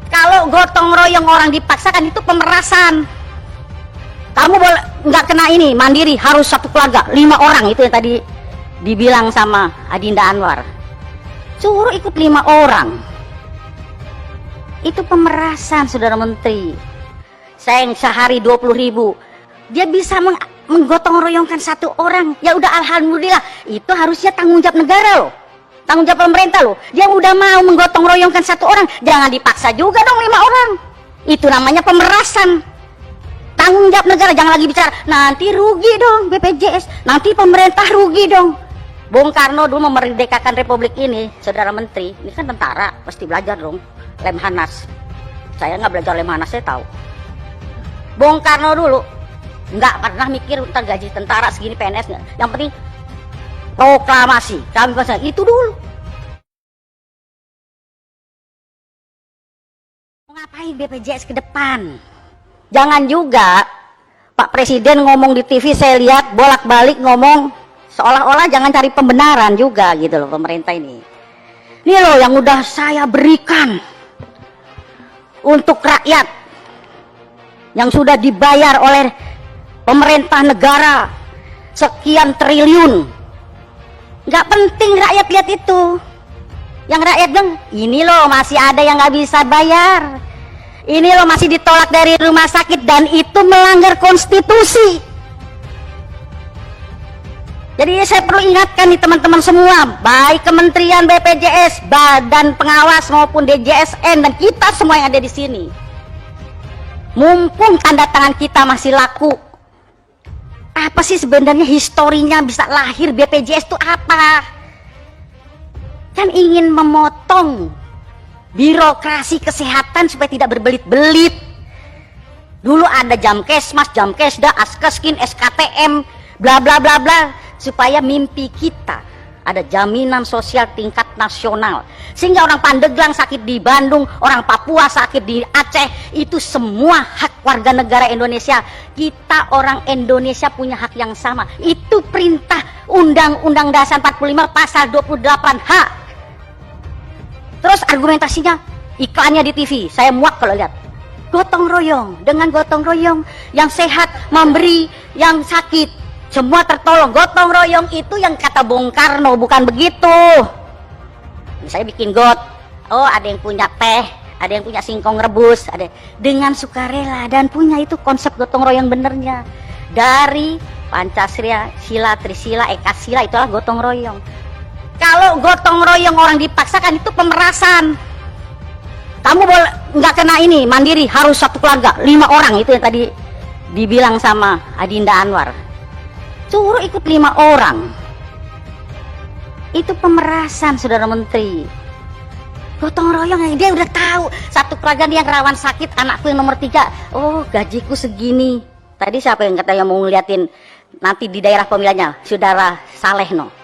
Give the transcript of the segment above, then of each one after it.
Kalau gotong royong orang dipaksakan itu pemerasan. Kamu boleh nggak kena ini mandiri, harus satu keluarga 5 orang, itu yang tadi dibilang sama Adinda Anwar. Suruh ikut 5 orang. Itu pemerasan, saudara menteri. Sayang sehari 20.000, dia bisa menggotong royongkan 1 orang. Ya udah, alhamdulillah. Itu harusnya tanggung jawab negara loh, tanggung jawab pemerintah loh. Dia udah mau menggotong royongkan 1 orang, jangan dipaksa juga dong 5 orang. Itu namanya pemerasan. Tanggung jawab negara, jangan lagi bicara nanti rugi dong BPJS, nanti pemerintah rugi dong. Bung Karno dulu memerdekakan republik ini, saudara menteri. Ini kan tentara, pasti belajar dong Lemhanas. Saya nggak belajar Lemhanas, saya tahu. Bung Karno dulu nggak pernah mikir tentang gaji tentara segini, PNS nggak. Yang penting proklamasi, kami pasang itu dulu. Mau ngapain BPJS ke depan? Jangan juga Pak Presiden ngomong di TV, saya lihat bolak-balik ngomong seolah-olah jangan cari pembenaran juga gitu loh pemerintah ini. Ini loh yang udah saya berikan untuk rakyat, yang sudah dibayar oleh pemerintah negara sekian triliun. Nggak penting rakyat lihat itu. Yang rakyat bilang, ini loh masih ada yang nggak bisa bayar, ini loh masih ditolak dari rumah sakit, dan itu melanggar konstitusi. Jadi saya perlu ingatkan nih teman-teman semua, baik Kementerian BPJS, Badan Pengawas maupun DJSN, dan kita semua yang ada di sini. Mumpung tanda tangan kita masih laku, apa sih sebenarnya historinya bisa lahir BPJS itu apa? Kan ingin memotong birokrasi kesehatan supaya tidak berbelit-belit. Dulu ada Jamkesmas, Jamkesda, Askeskin, SKTM, bla bla bla bla, supaya mimpi kita ada jaminan sosial tingkat nasional, sehingga orang Pandeglang sakit di Bandung, orang Papua sakit di Aceh, itu semua hak warga negara Indonesia. Kita orang Indonesia punya hak yang sama. Itu perintah Undang-Undang Dasar 45 pasal 28H. Terus argumentasinya, iklannya di TV, saya muak kalau lihat gotong royong. Dengan gotong royong, yang sehat memberi yang sakit, semua tertolong. Gotong royong itu yang kata Bung Karno, bukan begitu. Saya bikin got, oh ada yang punya teh, ada yang punya singkong rebus, ada dengan sukarela, dan punya itu konsep gotong royong benernya dari Pancasila, Sila, Trisila, Ekasila, itulah gotong royong. Kalau gotong royong orang dipaksakan itu pemerasan. Kamu boleh nggak kena ini mandiri, harus satu keluarga 5 orang, itu yang tadi dibilang sama Adinda Anwar. Suruh ikut 5 orang. Itu pemerasan, saudara menteri. Gotong royong, dia udah tahu satu keluarga yang rawan sakit, anakku yang nomor 3, oh gajiku segini. Tadi siapa yang katanya mau ngeliatin nanti di daerah pemilihannya, saudara Salehno.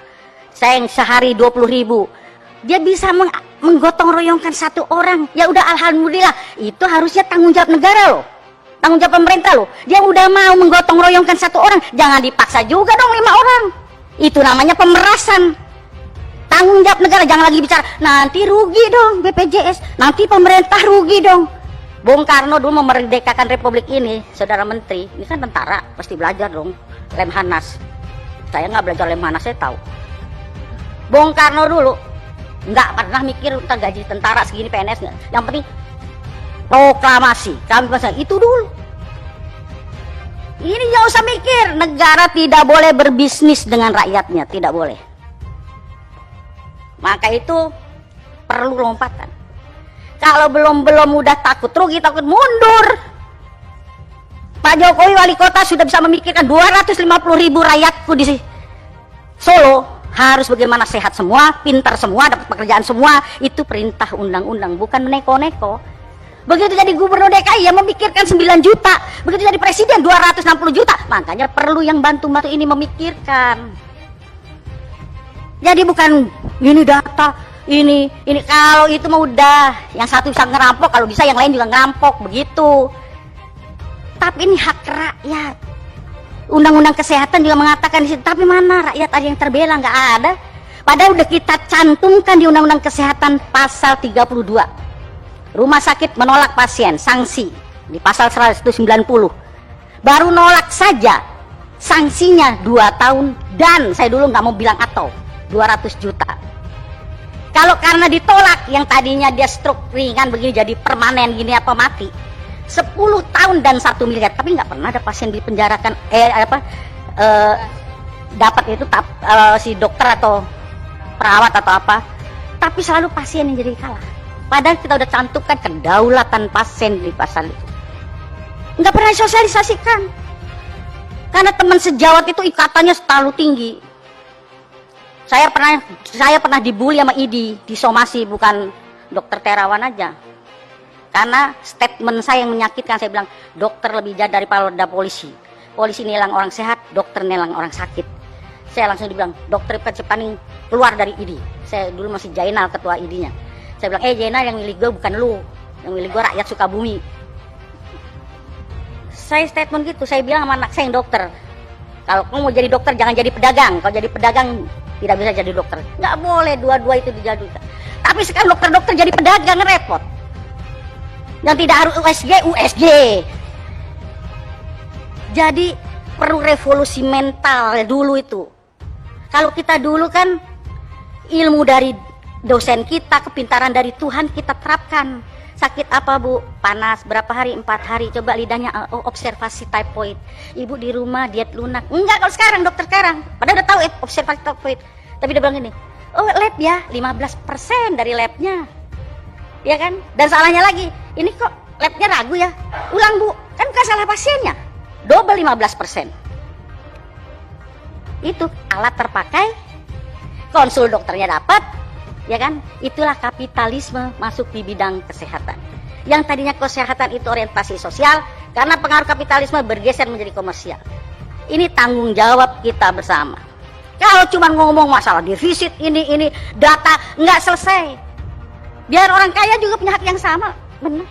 Sayang sehari 20.000, dia bisa menggotong royongkan 1 orang. Ya udah, alhamdulillah. Itu harusnya tanggung jawab negara loh, tanggung jawab pemerintah loh. Dia udah mau menggotong royongkan 1 orang, jangan dipaksa juga dong 5 orang. Itu namanya pemerasan. Tanggung jawab negara, jangan lagi bicara nanti rugi dong BPJS, nanti pemerintah rugi dong. Bung Karno dulu memerdekakan republik ini, saudara menteri. Ini kan tentara, pasti belajar dong Lemhanas. Saya nggak belajar Lemhanas, saya tahu. Bung Karno dulu nggak pernah mikir tentang gaji tentara segini, PNS nggak. Yang penting proklamasi, kami pasang itu dulu. Ini nggak usah mikir, negara tidak boleh berbisnis dengan rakyatnya, tidak boleh. Maka itu perlu lompatan. Kalau belum udah takut rugi, takut mundur. Pak Jokowi wali kota sudah bisa memikirkan 250.000 rakyatku di Solo harus bagaimana sehat semua, pintar semua, dapat pekerjaan semua. Itu perintah undang-undang, bukan meneko-neko. Begitu jadi gubernur DKI yang memikirkan 9 juta, begitu jadi presiden 260 juta. Makanya perlu yang bantu-bantu ini memikirkan. Jadi bukan ini data, ini kalau itu mah udah yang satu bisa ngerampok, kalau bisa yang lain juga ngerampok, begitu. Tapi ini hak rakyat. Undang-undang kesehatan juga mengatakan di situ, tapi mana rakyat ada yang terbela? Nggak ada. Padahal udah kita cantumkan di Undang-Undang Kesehatan pasal 32. Rumah sakit menolak pasien, sanksi di pasal 190. Baru nolak saja, sanksinya 2 tahun dan saya dulu nggak mau bilang atau 200 juta. Kalau karena ditolak, yang tadinya dia stroke ringan begini jadi permanen gini apa mati, 10 tahun dan 1 miliar. Tapi nggak pernah ada pasien dipenjarakan dapat itu si dokter atau perawat atau apa. Tapi selalu pasien yang jadi kalah. Padahal kita udah cantumkan kedaulatan pasien di pasal itu. Nggak pernah disosialisasikan. Karena teman sejawat itu ikatannya terlalu tinggi. Saya pernah dibully sama ID di somasi, bukan dokter Terawan aja. Karena statement saya yang menyakitkan, saya bilang dokter lebih jahat daripada polisi. Polisi nilang orang sehat, dokter nilang orang sakit. Saya langsung dibilang, dokter Pacepaning keluar dari ID. Saya dulu masih Jainal, ketua ID-nya. Saya bilang, Jainal, yang milih gue bukan lu, yang milih gue rakyat Sukabumi. Saya statement gitu, saya bilang sama anak saya yang dokter, kalau kamu mau jadi dokter jangan jadi pedagang. Kalau jadi pedagang tidak bisa jadi dokter. Nggak boleh dua-dua itu dijadikan. Tapi sekarang dokter-dokter jadi pedagang, repot. Yang tidak harus USG. Jadi perlu revolusi mental dulu itu. Kalau kita dulu kan ilmu dari dosen kita, kepintaran dari Tuhan kita terapkan. Sakit apa bu? Panas, berapa hari? 4 hari. Coba lidahnya observasi typhoid. Ibu di rumah diet lunak. Enggak kalau sekarang, dokter sekarang. Padahal udah tahu observasi typhoid. Tapi dia bilang gini, lab ya, 15% dari labnya. Ya kan? Dan salahnya lagi, ini kok labnya ragu ya? Ulang bu, kan bukan salah pasiennya. Double 15%. Itu alat terpakai, konsul dokternya dapat, ya kan? Itulah kapitalisme masuk di bidang kesehatan. Yang tadinya kesehatan itu orientasi sosial, karena pengaruh kapitalisme bergeser menjadi komersial. Ini tanggung jawab kita bersama. Kalau cuma ngomong masalah defisit ini data nggak selesai. Biar orang kaya juga punya hak yang sama, benar.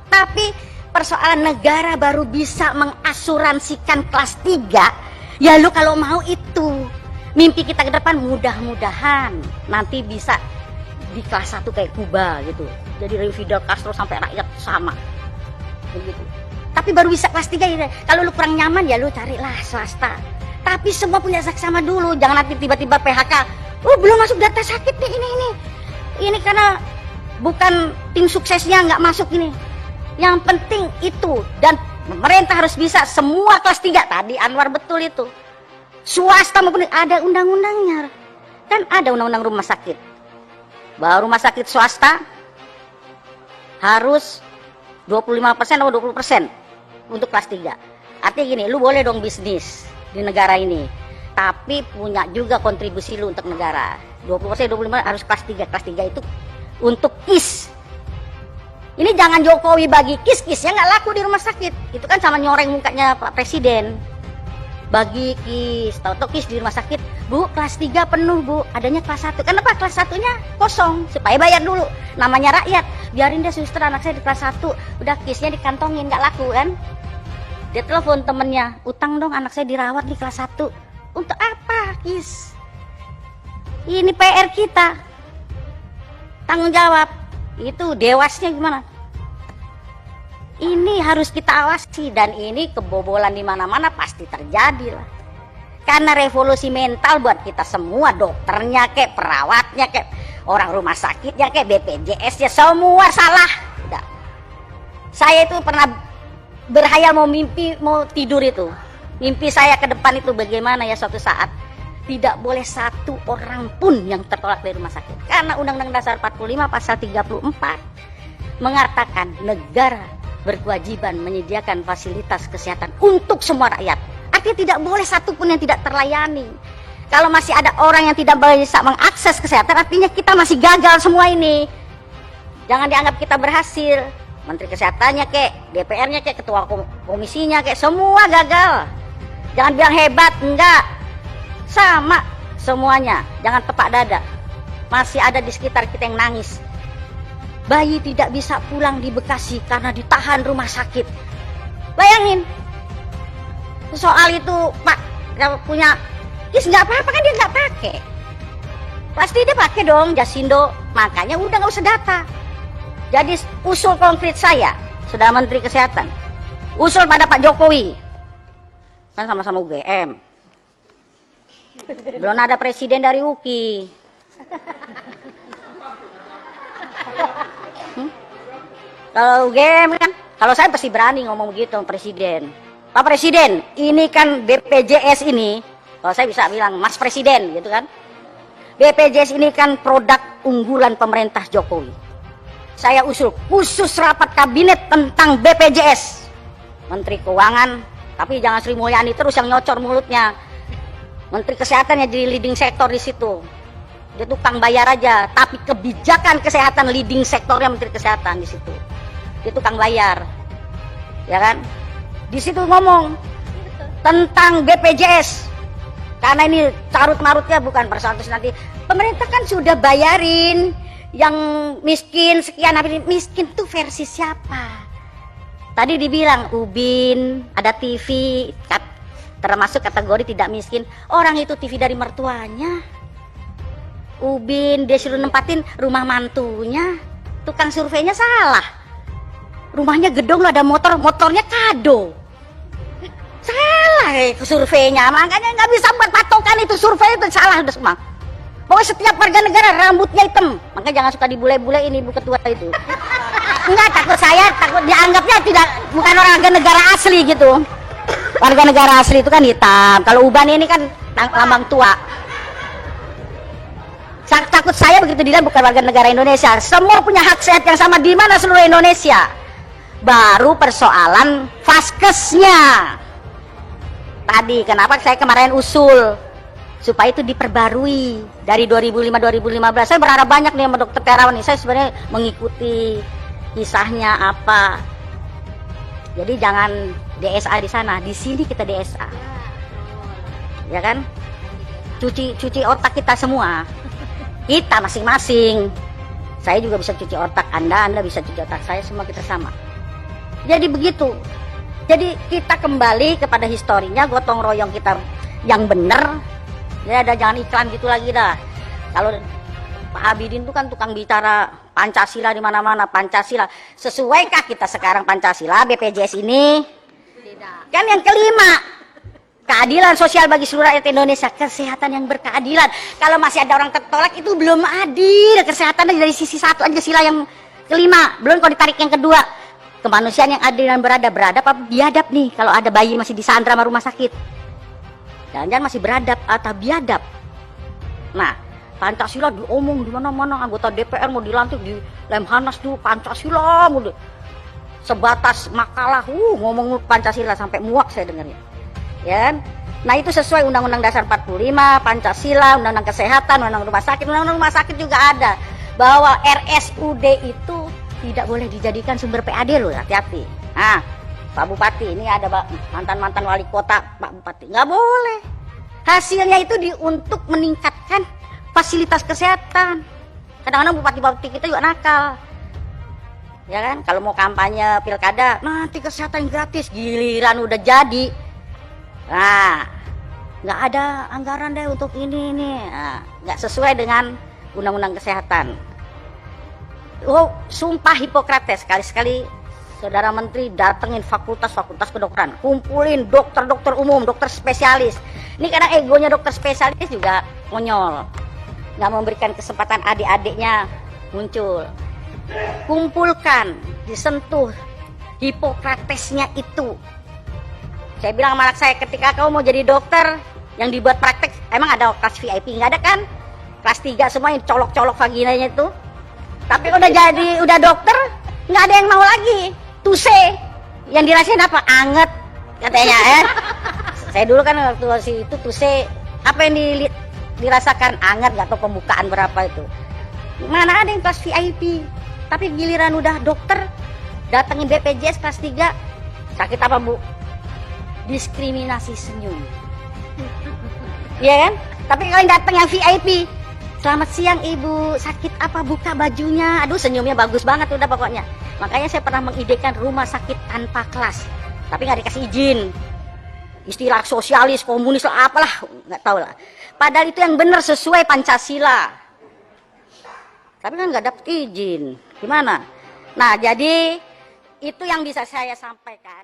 Tapi persoalan negara baru bisa mengasuransikan kelas 3. Ya lu kalau mau itu mimpi kita ke depan, mudah-mudahan nanti bisa di kelas 1 kayak Kuba gitu. Jadi dari Fidel Castro sampai rakyat sama. Begitu. Tapi baru bisa kelas 3 ya. Kalau lu kurang nyaman ya lu carilah swasta. Tapi semua punya saksama dulu. Jangan nanti tiba-tiba PHK. Belum masuk data sakit nih ini. Ini karena bukan tim suksesnya nggak masuk ini. Yang penting itu, dan pemerintah harus bisa semua kelas 3 tadi Anwar betul itu. Swasta maupun ada undang-undangnya. Kan ada undang-undang rumah sakit. Bahwa rumah sakit swasta harus 25% atau 20% untuk kelas 3. Artinya gini, lu boleh dong bisnis di negara ini, tapi punya juga kontribusi lu untuk negara. 20%, 25% harus kelas 3. Kelas 3 itu untuk KIS. Ini jangan Jokowi bagi KIS-KISnya nggak laku di rumah sakit. Itu kan sama nyoreng mukanya Pak Presiden. Bagi KIS, tahu KIS di rumah sakit, bu kelas 3 penuh bu, adanya kelas 1. Kenapa kelas 1-nya kosong? Supaya bayar dulu, namanya rakyat. Biarin deh suster anak saya di kelas 1, udah KIS-nya dikantongin, nggak laku kan? Dia telepon temennya, utang dong anak saya dirawat di kelas 1. Untuk apa KIS? Ini PR kita, tanggung jawab. Itu dewasnya gimana? Ini harus kita awasi, dan ini kebobolan di mana-mana pasti terjadi lah. Karena revolusi mental buat kita semua, dokternya kayak perawatnya kayak orang rumah sakitnya kayak BPJS-nya semua salah. Udah. Saya itu pernah berhayal mau tidur itu. Mimpi saya ke depan itu bagaimana ya suatu saat tidak boleh satu orang pun yang tertolak dari rumah sakit. Karena Undang-Undang Dasar 45 pasal 34 mengatakan negara berkewajiban menyediakan fasilitas kesehatan untuk semua rakyat. Artinya tidak boleh satu pun yang tidak terlayani. Kalau masih ada orang yang tidak bisa mengakses kesehatan, artinya kita masih gagal semua ini. Jangan dianggap kita berhasil. Menteri Kesehatannya kek, DPR-nya kek, ketua komisinya kek, semua gagal. Jangan bilang hebat, enggak. Sama semuanya, jangan tepak dada. Masih ada di sekitar kita yang nangis. Bayi tidak bisa pulang di Bekasi karena ditahan rumah sakit. Bayangin. Soal itu Pak punya KIS nggak apa-apa kan, dia nggak pakai. Pasti dia pakai dong Jasindo. Makanya udah nggak usah data. Jadi usul konkret saya, Saudara Menteri Kesehatan, usul pada Pak Jokowi, kan sama-sama UGM, belum ada presiden dari UKI. Kalau UGM kan, kalau saya pasti berani ngomong begitu presiden. Pak Presiden, ini kan BPJS ini, kalau saya bisa bilang Mas Presiden gitu kan, BPJS ini kan produk unggulan pemerintah Jokowi. Saya usul khusus rapat kabinet tentang BPJS. Menteri Keuangan, tapi jangan Sri Mulyani terus yang nyocor mulutnya. Menteri Kesehatan yang jadi leading sektor di situ. Dia tukang bayar aja, tapi kebijakan kesehatan leading sektornya Menteri Kesehatan di situ. Dia tukang bayar. Ya kan? Di situ ngomong tentang BPJS. Karena ini carut-marutnya bukan persoalan nanti. Pemerintah kan sudah bayarin yang miskin sekian, miskin tuh versi siapa? Tadi dibilang Ubin, ada TV, termasuk kategori tidak miskin. Orang itu TV dari mertuanya. Ubin dia suruh nempatin rumah mantunya. Tukang surveinya salah. Rumahnya gedung ada motor, motornya kado. Salah surveinya, makanya nggak bisa buat patokan itu survei itu salah udah semua. Pokoknya setiap warga negara rambutnya hitam, makanya jangan suka dibule-bule ini ibu ketua itu. Enggak, takut dianggapnya tidak bukan warga negara asli gitu. Warga negara asli itu kan hitam. Kalau uban ini kan lambang tua. Takut saya begitu dilihat bukan warga negara Indonesia. Semua punya hak sehat yang sama di mana seluruh Indonesia. Baru persoalan vaskesnya. Tadi kenapa saya kemarin usul supaya itu diperbarui dari 2005-2015. Saya berharap banyak nih sama Dokter Terawan nih. Saya sebenarnya mengikuti kisahnya apa. Jadi jangan DSA di sana, di sini kita DSA. Ya kan? Cuci otak kita semua. Kita masing-masing. Saya juga bisa cuci otak Anda bisa cuci otak saya, semua kita sama. Jadi begitu. Jadi kita kembali kepada historinya, gotong royong kita yang benar. Ya ada jangan iklan gitu lagi dah. Kalau Pak Abidin itu kan tukang bicara Pancasila di mana-mana, Pancasila. Sesuaikah kita sekarang Pancasila BPJS ini? Tidak. Kan yang kelima, keadilan sosial bagi seluruh rakyat Indonesia, kesehatan yang berkeadilan. Kalau masih ada orang tertolak itu belum adil. Kesehatan dari sisi satu aja sila yang kelima, belum kalau ditarik yang kedua. Kemanusiaan yang adil dan beradab apa biadab nih kalau ada bayi masih disandra sama rumah sakit. Jangan-jangan masih beradab atau biadab. Nah, Pancasila diomong di mana-mana, anggota DPR mau dilantik di Lemhanas tuh Pancasila mulu. Sebatas makalah ngomong Pancasila sampai muak saya dengarnya. Ya. Nah, itu sesuai Undang-Undang Dasar 45, Pancasila, Undang-Undang Kesehatan, Undang-Undang Rumah Sakit juga ada bahwa RSUD itu tidak boleh dijadikan sumber PAD loh, hati-hati. Nah, Pak Bupati, ini ada mantan-mantan wali kota, Pak Bupati, nggak boleh. Hasilnya itu untuk meningkatkan fasilitas kesehatan. Kadang-kadang bupati-bupati kita juga nakal. Ya kan, kalau mau kampanye pilkada, nanti kesehatan gratis, giliran udah jadi. Nah, nggak ada anggaran deh untuk ini. Nah, nggak sesuai dengan Undang-Undang Kesehatan. Oh, sumpah Hipokrates, sekali-sekali Saudara Menteri datengin fakultas-fakultas kedokteran, kumpulin dokter-dokter umum, dokter spesialis. Ini karena egonya dokter spesialis juga konyol, nggak memberikan kesempatan adik-adiknya muncul. Kumpulkan, disentuh Hipokratesnya itu. Saya bilang sama anak saya, ketika kamu mau jadi dokter yang dibuat praktek, emang ada kelas VIP? Nggak ada kan? Kelas 3 semua yang colok-colok vaginanya itu. Tapi udah dokter, nggak ada yang mau lagi. Tuse, yang dirasain apa? Anget, katanya. Saya dulu kan waktu itu tuse, apa yang dirasakan anget, nggak tahu pembukaan berapa itu. Mana ada yang kelas VIP? Tapi giliran udah dokter, datengin BPJS kelas 3, sakit apa Bu? Diskriminasi senyum. Iya kan? Tapi kalau datang yang VIP, selamat siang Ibu, sakit apa, buka bajunya. Aduh, senyumnya bagus banget udah pokoknya. Makanya saya pernah mengidekan rumah sakit tanpa kelas, tapi nggak dikasih izin. Istilah sosialis, komunis lah, apalah, nggak tahu lah. Padahal itu yang benar sesuai Pancasila. Tapi kan nggak dapet izin. Gimana? Nah, jadi itu yang bisa saya sampaikan.